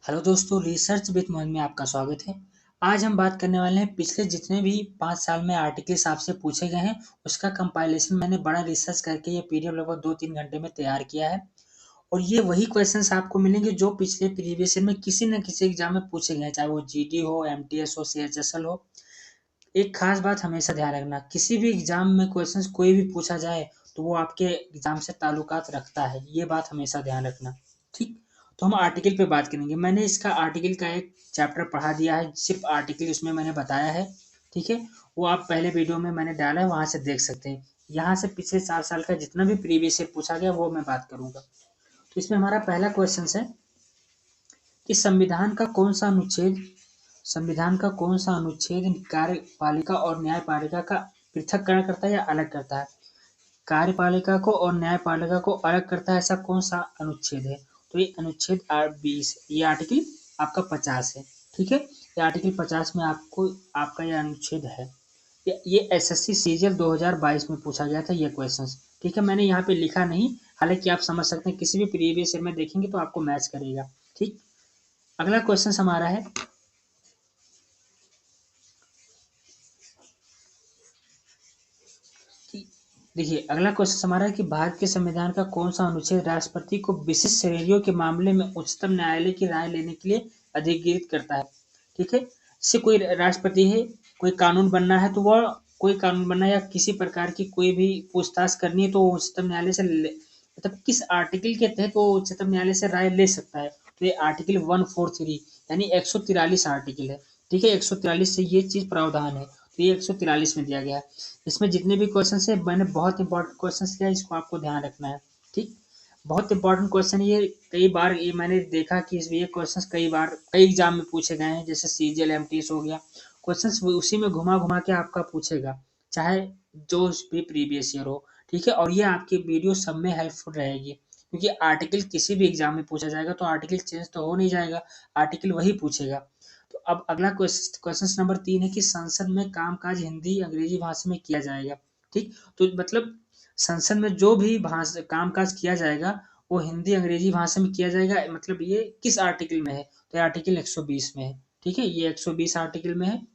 Hello दोस्तों, research with Mohan में आपका स्वागत है। आज हम बात करने वाले हैं पिछले जितने भी 5 साल में आर्टिकल्स आपसे पूछे गए हैं उसका कंपाइलेशन मैंने बड़ा रिसर्च करके ये पीडीएफ लगभग 2-3 घंटे में तैयार किया है। और ये वही क्वेश्चंस आपको मिलेंगे जो पिछले प्रीवियस ईयर में किसी न किसी एग्जाम में पूछे गए हैं, चाहे वो जीडी हो, एमटीएस हो, सीएचएसएल हो। एक खास बात हमेशा ध्यान रखना, किसी भी एग्जाम में क्वेश्चंस कोई भी पूछा जाए तो वो आपके एग्जाम से ताल्लुकात रखता है, ये बात हमेशा ध्यान रखना। ठीक, तो हम आर्टिकल पे बात करेंगे। मैंने इसका आर्टिकल का एक चैप्टर पढ़ा दिया है, सिर्फ आर्टिकल उसमें मैंने बताया है। ठीक है, वो आप पहले वीडियो में मैंने डाला है, वहां से देख सकते हैं। यहाँ से पिछले 4 साल का जितना भी प्रीवियस ईयर पूछा गया वो मैं बात करूंगा। तो इसमें हमारा पहला क्वेश्चन है कि संविधान का कौन सा अनुच्छेद कार्यपालिका और न्यायपालिका का पृथक्करण करता है या अलग करता है। कार्यपालिका को और न्यायपालिका को अलग करता है, ऐसा कौन सा अनुच्छेद है। तो ये अनुच्छेद 20, ये आर्टिकल आपका 50 है। ठीक है, ये आर्टिकल 50 में आपको आपका ये अनुच्छेद है। ये एसएससी सीजीएल 2022 में पूछा गया था ये क्वेश्चन। ठीक है, मैंने यहाँ पे लिखा नहीं, हालांकि आप समझ सकते हैं किसी भी प्रीवियस ईयर में देखेंगे तो आपको मैच करेगा। ठीक, अगला क्वेश्चन हमारा है कि देखिए, अगला क्वेश्चन हमारा है कि भारत के संविधान का कौन सा अनुच्छेद राष्ट्रपति को विशिष्ट श्रेणियों के मामले में उच्चतम न्यायालय की राय लेने के लिए अधिकृत करता है। ठीक है, जैसे कोई राष्ट्रपति है, कोई कानून बनना है तो वह कोई कानून बनना है या किसी प्रकार की कोई भी पूछताछ करनी है तो वो उच्चतम न्यायालय से मतलब किस आर्टिकल के तहत वो उच्चतम न्यायालय से राय ले सकता है। तो ये आर्टिकल 143 यानी 143 आर्टिकल है। ठीक है, 143 से ये चीज प्रावधान है, तो ये 143 में दिया गया है। इसमें जितने भी क्वेश्चन है मैंने बहुत इंपॉर्टेंट क्वेश्चन लिया, इसको आपको ध्यान रखना है। ठीक, बहुत इंपॉर्टेंट क्वेश्चन ये, कई बार ये मैंने देखा कि ये क्वेश्चन कई बार कई एग्जाम में पूछे गए हैं, जैसे सीजीएल एमटीएस हो गया। क्वेश्चन उसी में घुमा घुमा के आपका पूछेगा, चाहे जो भी प्रीवियस ईयर हो। ठीक है, और ये आपकी वीडियो सब में हेल्पफुल रहेगी, क्योंकि आर्टिकल किसी भी एग्जाम में पूछा जाएगा तो आर्टिकल चेंज तो हो नहीं जाएगा, आर्टिकल वही पूछेगा। तो अब अगला क्वेश्चन नंबर 3 है कि संसद में कामकाज हिंदी अंग्रेजी भाषा में किया जाएगा। ठीक, तो मतलब संसद में जो भी भाषा कामकाज किया जाएगा वो हिंदी अंग्रेजी भाषा में किया जाएगा, मतलब ये किस आर्टिकल में है। तो ये आर्टिकल 120 में है। ठीक है, ये 120 आर्टिकल में है।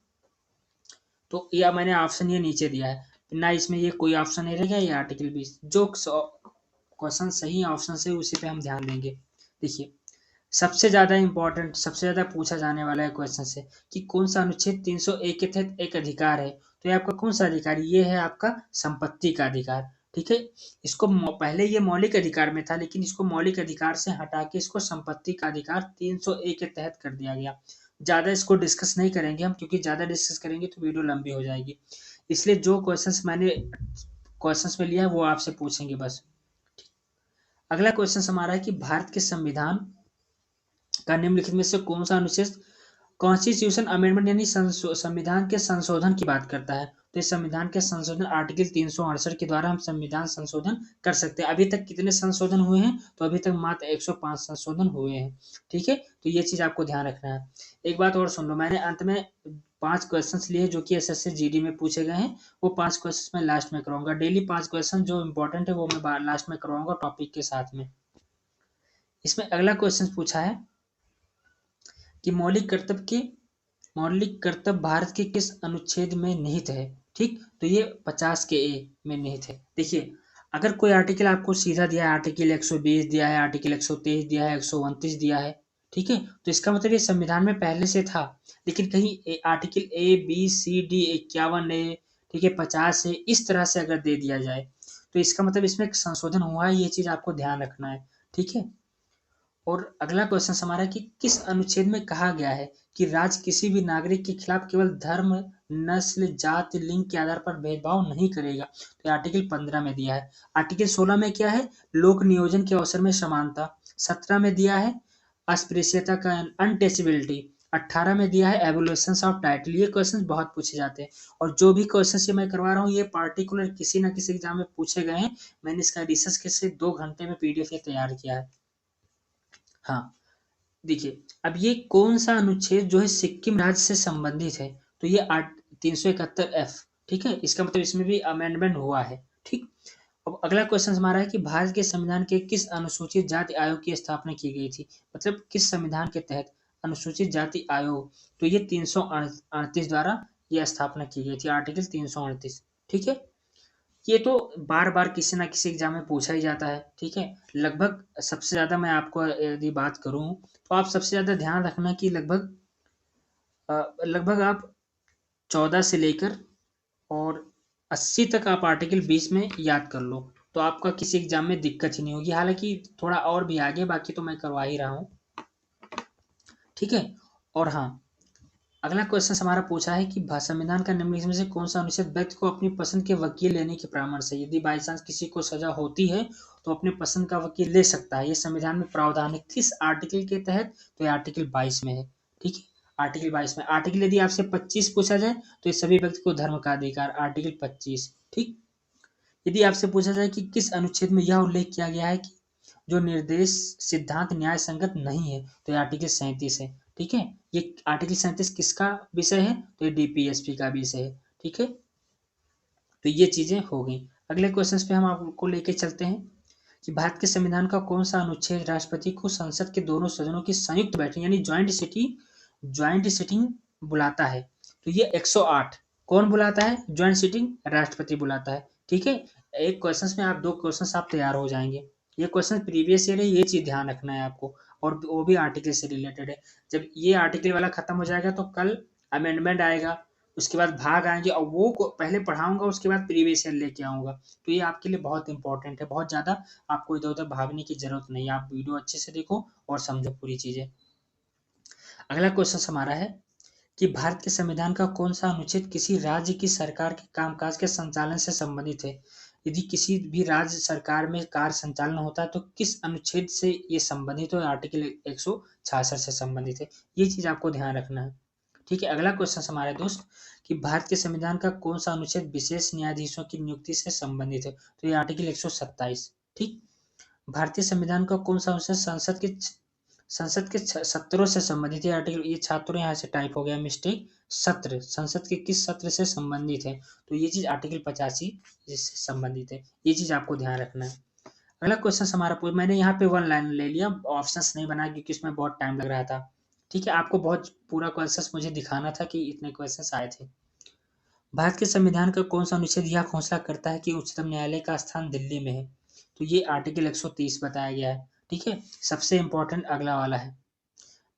तो यह मैंने ऑप्शन ये नीचे दिया है ना, इसमें ये कोई ऑप्शन नहीं रहेगा, ये आर्टिकल 20 जो क्वेश्चन सही ऑप्शन से उसी पे हम ध्यान देंगे। देखिए, सबसे ज्यादा इंपॉर्टेंट, सबसे ज्यादा पूछा जाने वाला है क्वेश्चन से कि कौन सा अनुच्छेद 301 के तहत एक अधिकार है। तो ये आपका कौन सा अधिकार, ये है आपका संपत्ति का अधिकार। ठीक है, इसको पहले ये मौलिक अधिकार में था, लेकिन इसको मौलिक अधिकार से हटा के इसको संपत्ति का अधिकार 301 के तहत कर दिया गया। ज्यादा इसको डिस्कस नहीं करेंगे हम, क्योंकि ज्यादा डिस्कस करेंगे तो वीडियो लंबी हो जाएगी। इसलिए जो क्वेश्चंस मैंने क्वेश्चंस में लिया है वो आपसे पूछेंगे बस। अगला क्वेश्चन हमारा है कि भारत के संविधान का निम्नलिखित में से कौन सा अनुच्छेद कॉन्स्टिट्यूशन अमेंडमेंट यानी संविधान के संशोधन की बात करता है। तो इस संविधान के संशोधन आर्टिकल 368 के द्वारा हम संविधान संशोधन कर सकते हैं। अभी तक कितने संशोधन हुए हैं, तो अभी तक मात्र 105 संशोधन हुए हैं। ठीक है, तो ये चीज आपको ध्यान रखना है। एक बात और सुन लो, मैंने अंत में 5 क्वेश्चन लिए जो कि एसएससी जीडी में पूछे गए हैं, वो 5 क्वेश्चन मैं लास्ट में कराऊंगा। डेली 5 क्वेश्चन जो इंपॉर्टेंट है वो मैं लास्ट में करवाऊंगा टॉपिक के साथ में। इसमें अगला क्वेश्चन पूछा है कि मौलिक कर्तव्य भारत के किस अनुच्छेद में निहित है। ठीक, तो ये 50 के ए में निहित है। देखिए, अगर कोई आर्टिकल आपको सीधा दिया है, आर्टिकल 120 दिया है, आर्टिकल 123 दिया है, 129 दिया है, ठीक है, तो इसका मतलब ये संविधान में पहले से था। लेकिन कहीं article A B C D 51 ए, ठीक है, 50 ए, इस तरह से अगर दे दिया जाए तो इसका मतलब इसमें एक संशोधन हुआ है, ये चीज आपको ध्यान रखना है। ठीक है, और अगला क्वेश्चन हमारा कि किस अनुच्छेद में कहा गया है कि राज्य किसी भी नागरिक के खिलाफ केवल धर्म, नस्ल, जाति, लिंग के आधार पर भेदभाव नहीं करेगा। तो आर्टिकल 15 में दिया है। आर्टिकल 16 में क्या है, लोक नियोजन के अवसर में समानता। 17 में दिया है अस्पृश्यता का अनटचेबिलिटी। 18 में दिया है एवोल्यूशन ऑफ टाइटल। ये क्वेश्चन बहुत पूछे जाते हैं, और जो भी क्वेश्चन ये मैं करवा रहा हूँ ये पार्टिकुलर किसी ना किसी एग्जाम में पूछे गए हैं। मैंने इसका रिसर्च के से 2 घंटे में पीडीएफ ये तैयार किया है। हाँ, देखिए, अब ये कौन सा अनुच्छेद जो है सिक्किम राज्य से संबंधित है। तो ये 371 एफ। ठीक है, इसका मतलब इसमें भी अमेंडमेंट हुआ है। ठीक, अब अगला क्वेश्चन हमारा है कि भारत के संविधान के किस अनुसूचित जाति आयोग की स्थापना की गई थी, मतलब किस संविधान के तहत अनुसूचित जाति आयोग, तो ये 338 द्वारा यह स्थापना की गई थी, आर्टिकल 338। ठीक है, ये तो बार बार किसी ना किसी एग्जाम में पूछा ही जाता है। ठीक है, लगभग सबसे ज्यादा मैं आपको यदि बात करूं तो आप सबसे ज्यादा ध्यान रखना कि लगभग आप 14 से लेकर और 80 तक आप आर्टिकल 20 में याद कर लो, तो आपका किसी एग्जाम में दिक्कत ही नहीं होगी। हालांकि थोड़ा और भी आगे, बाकी तो मैं करवा ही रहा हूँ। ठीक है, और हाँ, अगला क्वेश्चन हमारा पूछा है कि संविधान का निम्नलिखित में से कौन सा अनुच्छेद व्यक्ति को अपनी पसंद के वकील लेने के परामर्श है, यदि बाई चांस किसी को सजा होती है तो अपने पसंद का वकील ले सकता है। ये संविधान में प्रावधान है, किस आर्टिकल के तहत, तो ये आर्टिकल 22 में है। ठीक है, आर्टिकल 22 में। आर्टिकल यदि आपसे 25 पूछा जाए तो ये सभी व्यक्ति को धर्म का अधिकार, आर्टिकल 25। ठीक, यदि आपसे पूछा जाए कि किस अनुच्छेद में यह उल्लेख किया गया है कि जो निर्देश सिद्धांत न्याय संगत नहीं है, तो ये आर्टिकल 37 है। ठीक है, ये आर्टिकल 37 किसका विषय है, तो ये डीपीएसपी का विषय है। ठीक है, तो ये चीजें हो गई। अगले क्वेश्चन पे हम आपको लेके चलते हैं कि भारत के संविधान का कौन सा अनुच्छेद राष्ट्रपति को संसद के दोनों सदनों की संयुक्त बैठक यानी ज्वाइंट सिटिंग बुलाता है, तो ये 108। कौन बुलाता है? ज्वाइंट सिटिंग राष्ट्रपति बुलाता है। ठीक है, एक क्वेश्चन में आप 2 क्वेश्चन आप तैयार हो जाएंगे। ये क्वेश्चन प्रीवियस ईयर है, ये चीज ध्यान रखना है आपको, और वो भी आर्टिकल से रिलेटेड है। जब ये आर्टिकल वाला खत्म हो जाएगा तो कल अमेंडमेंट आएगा, उसके बाद भाग आएंगे, और वो पहले पढ़ाऊंगा, उसके बाद प्रीवियस ईयर लेके आऊंगा। तो ये आपके लिए बहुत इंपॉर्टेंट है, बहुत ज्यादा आपको इधर उधर भागने की जरूरत नहीं है। आप वीडियो अच्छे से देखो और समझो पूरी चीजें। अगला क्वेश्चन हमारा है कि भारत के संविधान का कौन सा अनुच्छेद किसी राज्य की सरकार के कामकाज के संचालन से संबंधित है, यदि किसी भी राज्य सरकार में कार्य संचालन होता है तो किस अनुच्छेद से ये संबंधित हो, आर्टिकल 166 से संबंधित है। ये चीज आपको ध्यान रखना है। ठीक है, अगला क्वेश्चन हमारे दोस्त कि भारत के संविधान का कौन सा अनुच्छेद विशेष न्यायाधीशों की नियुक्ति से संबंधित है, तो ये आर्टिकल 127। ठीक, भारतीय संविधान का कौन सा अनुच्छेद संसद के सत्रों से संबंधित है, आर्टिकल, ये छात्रों यहाँ से टाइप हो गया मिस्टेक, सत्र, संसद के किस सत्र से संबंधित है, तो ये चीज आर्टिकल 85 इससे संबंधित है। ये चीज आपको ध्यान रखना है। अगला क्वेश्चन हमारा मैंने यहाँ पे 1 लाइन ले लिया, ऑप्शंस नहीं बनाया क्योंकि इसमें बहुत टाइम लग रहा था। ठीक है, आपको बहुत पूरा क्वेश्चन मुझे दिखाना था कि इतने क्वेश्चन आए थे। भारत के संविधान का कौन सा अनुच्छेद यह घोषणा करता है कि उच्चतम न्यायालय का स्थान दिल्ली में है, तो ये आर्टिकल 130 बताया गया है। ठीक है, सबसे इंपॉर्टेंट अगला वाला है,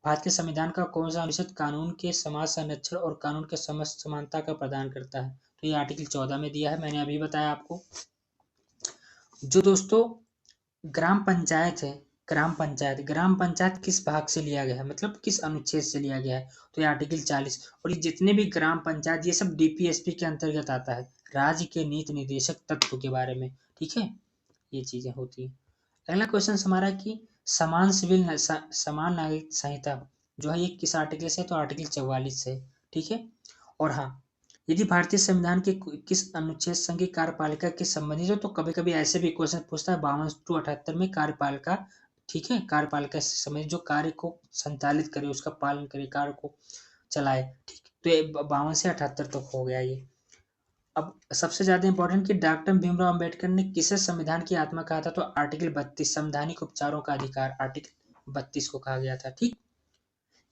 भारत के संविधान का कौन सा अनुच्छेद कानून के समाज संरक्षण और कानून के समस्त समानता का प्रदान करता है, तो ये आर्टिकल 14 में दिया है, मैंने अभी बताया आपको। जो दोस्तों ग्राम पंचायत है, ग्राम पंचायत किस भाग से लिया गया है, मतलब किस अनुच्छेद से लिया गया है, तो ये आर्टिकल 40। और ये जितने भी ग्राम पंचायत, ये सब डीपीएसपी के अंतर्गत आता है, राज्य के नीति निर्देशक तत्व के बारे में। ठीक है, ये चीजें होती है। अगला क्वेश्चन हमारा है कि समान नागरिक संहिता जो है ये किस आर्टिकल से, तो आर्टिकल 44 से। ठीक है, और हाँ, यदि भारतीय संविधान के किस अनुच्छेद संघ की कार्यपालिका के संबंधित हो, तो कभी कभी ऐसे भी क्वेश्चन पूछता है 52 टू 78 में कार्यपालिका। ठीक है, कार्यपालिका से संबंधित जो कार्य को संचालित करे, उसका पालन करे, कार्य को चलाए। ठीक, तो ये 52 से 78 तक हो गया ये। अब सबसे ज्यादा इंपॉर्टेंट कि डॉक्टर भीमराव अंबेडकर ने किसे संविधान की आत्मा कहा था, तो आर्टिकल 32 संवैधानिक उपचारों का अधिकार, आर्टिकल 32 को कहा गया था। ठीक,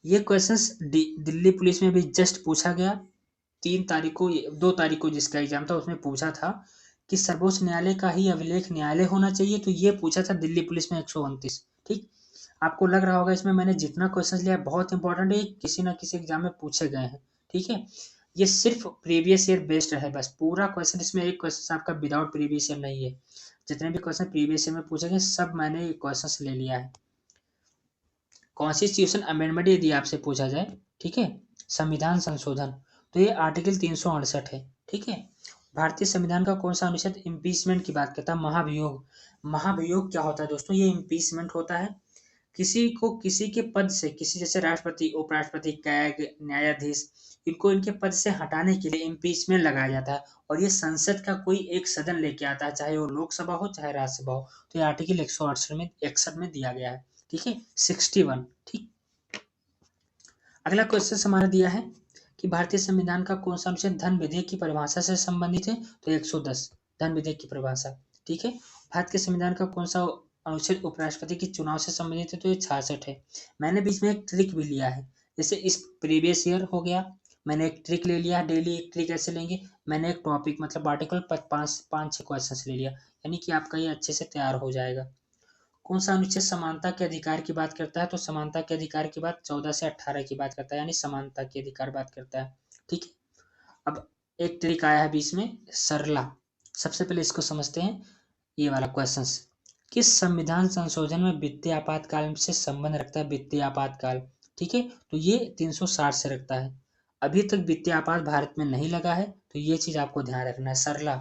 ये क्वेश्चंस दिल्ली पुलिस में भी जस्ट पूछा गया 3 तारीख को, 2 तारीख को जिसका एग्जाम था उसमें पूछा था कि सर्वोच्च न्यायालय का ही अभिलेख न्यायालय होना चाहिए, तो ये पूछा था दिल्ली पुलिस में 129। ठीक, आपको लग रहा होगा इसमें मैंने जितना क्वेश्चन लिया बहुत इंपॉर्टेंट है, किसी ना किसी एग्जाम में पूछे गए हैं। ठीक है, ये सिर्फ प्रीवियस ईयर बेस्ड है, बस पूरा क्वेश्चन, इसमें एक क्वेश्चन आपका विदाउट प्रीवियस ईयर नहीं है। जितने भी क्वेश्चन प्रीवियस ईयर में पूछे गए सब मैंने क्वेश्चन ले लिया है। कॉन्स्टिट्यूशन अमेंडमेंट यदि आपसे पूछा जाए, ठीक है, संविधान संशोधन, तो ये आर्टिकल 368 है। ठीक है, भारतीय संविधान का कौन सा अनुच्छेद इम्पीचमेंट की बात करता है, महाभियोग। महाभियोग क्या होता है दोस्तों, ये इम्पीचमेंट होता है, किसी को किसी के पद से, किसी जैसे राष्ट्रपति, उपराष्ट्रपति, कैग, न्यायाधीश, इनको इनके पद से हटाने के लिए इम्पीचमेंट लगाया जाता है, और ये संसद का कोई एक सदन लेके आता है, चाहे वो लोकसभा हो चाहे राज्यसभा हो। तो ये आर्टिकल 168 में दिया गया है। ठीक है, 61। ठीक, अगला क्वेश्चन हमारा दिया है कि भारतीय संविधान का कौन सा अनुच्छेद धन विधेयक की परिभाषा से संबंधित है, तो 110 धन विधेयक की परिभाषा। ठीक है। भारत के संविधान का कौन सा अनुच्छेद उपराष्ट्रपति के चुनाव से संबंधित है? तो ये 66 है। मैंने बीच में एक ट्रिक भी लिया है, जैसे इस प्रीवियस ईयर हो गया, मैंने एक ट्रिक ले लिया, डेली एक ट्रिक ऐसे लेंगे। मैंने एक टॉपिक मतलब आर्टिकल पाँच पाँच छः क्वेश्चन ले लिया, यानी कि आपका ये अच्छे से तैयार हो जाएगा। कौन सा अनुच्छेद समानता के अधिकार की बात करता है? तो समानता के अधिकार की बात 14 से 18 की बात करता है, यानी समानता के अधिकार बात करता है। ठीक है। अब एक ट्रिक आया है बीच में, सरला। सबसे पहले इसको समझते हैं, ये वाला क्वेश्चन। किस संविधान संशोधन में वित्तीय आपातकाल से संबंध रखता है? वित्तीय आपातकाल, ठीक है, तो ये 360 से रखता है। अभी तक वित्तीय आपात भारत में नहीं लगा है, तो ये चीज आपको ध्यान रखना है। सरला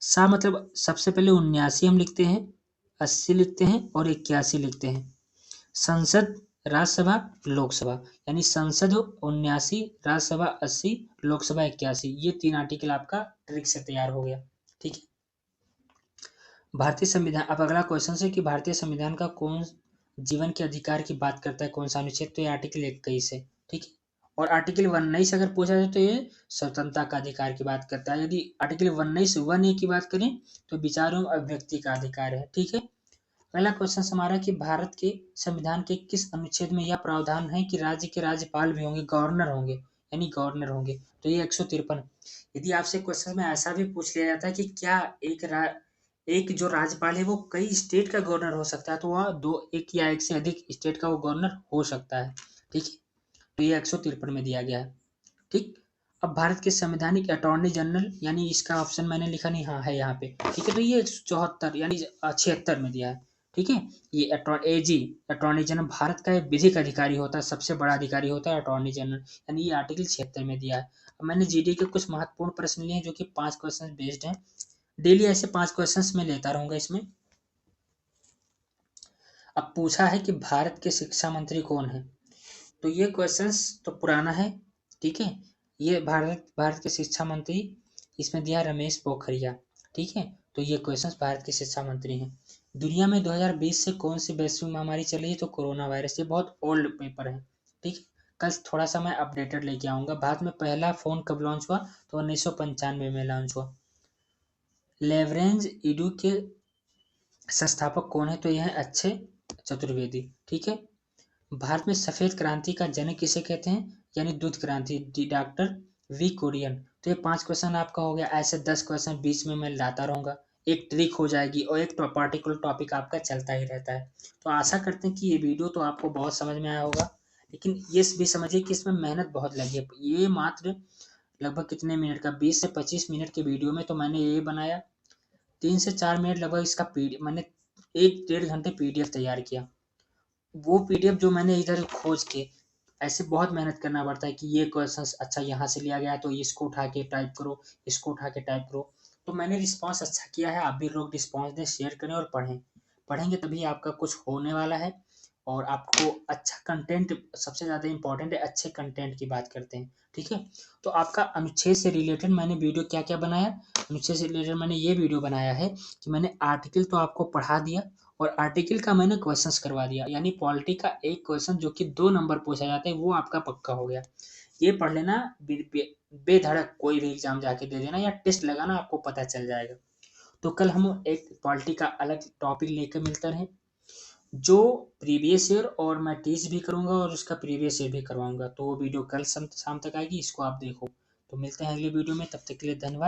सा मतलब सबसे पहले 79 हम लिखते हैं, 80 लिखते हैं और 81 लिखते हैं। संसद, राज्यसभा, लोकसभा, यानी संसद 79, राज्यसभा 80, लोकसभा 81, ये 3 आर्टिकल आपका ट्रिक से तैयार हो गया। ठीक है। भारतीय संविधान, अब अगला क्वेश्चन है कि भारतीय संविधान का कौन जीवन के अधिकार की बात करता है? कौन सा अनुच्छेद? तो ये आर्टिकल 21 है। ठीक है। और आर्टिकल 19 अगर पूछा जाए तो ये स्वतंत्रता का अधिकार की बात करता है। यदि आर्टिकल 19 1 ए की बात करें तो विचार एवं अभिव्यक्ति का अधिकार है। ठीक है। पहला क्वेश्चन हमारा कि भारत के संविधान के किस अनुच्छेद में यह प्रावधान है कि राज्य के राज्यपाल भी होंगे, गवर्नर होंगे, यानी गवर्नर होंगे? तो ये 153। यदि आपसे क्वेश्चन में ऐसा भी पूछ लिया जाता है कि क्या एक जो राज्यपाल है वो कई स्टेट का गवर्नर हो सकता है, तो वह दो, एक या एक से अधिक स्टेट का वो गवर्नर हो सकता है। ठीक है। तो ये 153 में दिया गया है। ठीक। अब भारत के संवैधानिक अटॉर्नी जनरल, यानी इसका ऑप्शन मैंने लिखा नहीं, हाँ है यहाँ पे। ठीक है। तो ये 174 यानी 76 में दिया है। ठीक है। ये एजी अटॉर्नी जनरल भारत का एक विधिक अधिकारी होता है, सबसे बड़ा अधिकारी होता है अटॉर्नी जनरल, यानी ये आर्टिकल 76 में दिया है। अब मैंने जीडी के कुछ महत्वपूर्ण प्रश्न लिए हैं जो कि 5 क्वेश्चन बेस्ड हैं। डेली ऐसे 5 क्वेश्चंस मैं लेता रहूंगा इसमें। अब पूछा है कि भारत के शिक्षा मंत्री कौन है? तो ये क्वेश्चंस तो पुराना है। ठीक है। ये भारत के शिक्षा मंत्री, इसमें दिया रमेश पोखरिया। ठीक है। तो ये क्वेश्चंस भारत के शिक्षा मंत्री हैं। दुनिया में 2020 से कौन सी वैश्विक महामारी चली है? तो कोरोना वायरस। ये बहुत ओल्ड पेपर है। ठीक है। कल थोड़ा सा मैं अपडेटेड लेके आऊंगा। भारत में पहला फोन कब लॉन्च हुआ? तो 1995 में लॉन्च हुआ। लेवरेंज इडू के संस्थापक कौन है? तो यह है अक्षय चतुर्वेदी। ठीक है। भारत में सफेद क्रांति का जनक किसे कहते हैं? यानी दूध क्रांति, डॉक्टर वी कुरियन। तो ये 5 क्वेश्चन आपका हो गया। ऐसे 10 क्वेश्चन बीच में मैं लाता रहूंगा, एक ट्रिक हो जाएगी और एक पार्टिकुलर टॉपिक आपका चलता ही रहता है। तो आशा करते हैं कि ये वीडियो तो आपको बहुत समझ में आया होगा, लेकिन ये भी समझिए कि इसमें मेहनत बहुत लगी है। ये मात्र लगभग कितने मिनट का, 20 से 25 मिनट के वीडियो में तो मैंने ये बनाया, 3 से 4 मिनट लगभग इसका पीडीएफ मैंने 1 डेढ़ घंटे पीडीएफ तैयार किया। वो पीडीएफ जो मैंने इधर खोज के, ऐसे बहुत मेहनत करना पड़ता है कि ये क्वेश्चंस अच्छा यहाँ से लिया गया तो इसको उठा के टाइप करो, इसको उठा के टाइप करो। तो मैंने रिस्पांस अच्छा किया है, आप भी लोग रिस्पांस दें, शेयर करें और पढ़ें। पढ़ेंगे तभी आपका कुछ होने वाला है और आपको अच्छा कंटेंट, सबसे ज़्यादा इंपॉर्टेंट है अच्छे कंटेंट की बात करते हैं। ठीक है। तो आपका अनुच्छेद से रिलेटेड मैंने वीडियो क्या क्या बनाया, अनुच्छेद से रिलेटेड मैंने ये वीडियो बनाया है कि मैंने आर्टिकल तो आपको पढ़ा दिया और आर्टिकल का मैंने क्वेश्चंस करवा दिया, यानी पॉलिटी का एक क्वेश्चन जो कि 2 नंबर पूछा जाता है वो आपका पक्का हो गया। ये पढ़ लेना, बेधड़क कोई भी एग्जाम जाके दे देना या टेस्ट लगाना, आपको पता चल जाएगा। तो कल हम एक पॉलिटी का अलग टॉपिक लेकर मिलते हैं, जो प्रीवियस ईयर और मैं टीच भी करूंगा और उसका प्रीवियस ईयर भी करवाऊंगा। तो वो वीडियो कल शाम तक आएगी, इसको आप देखो। तो मिलते हैं अगले वीडियो में, तब तक के लिए धन्यवाद।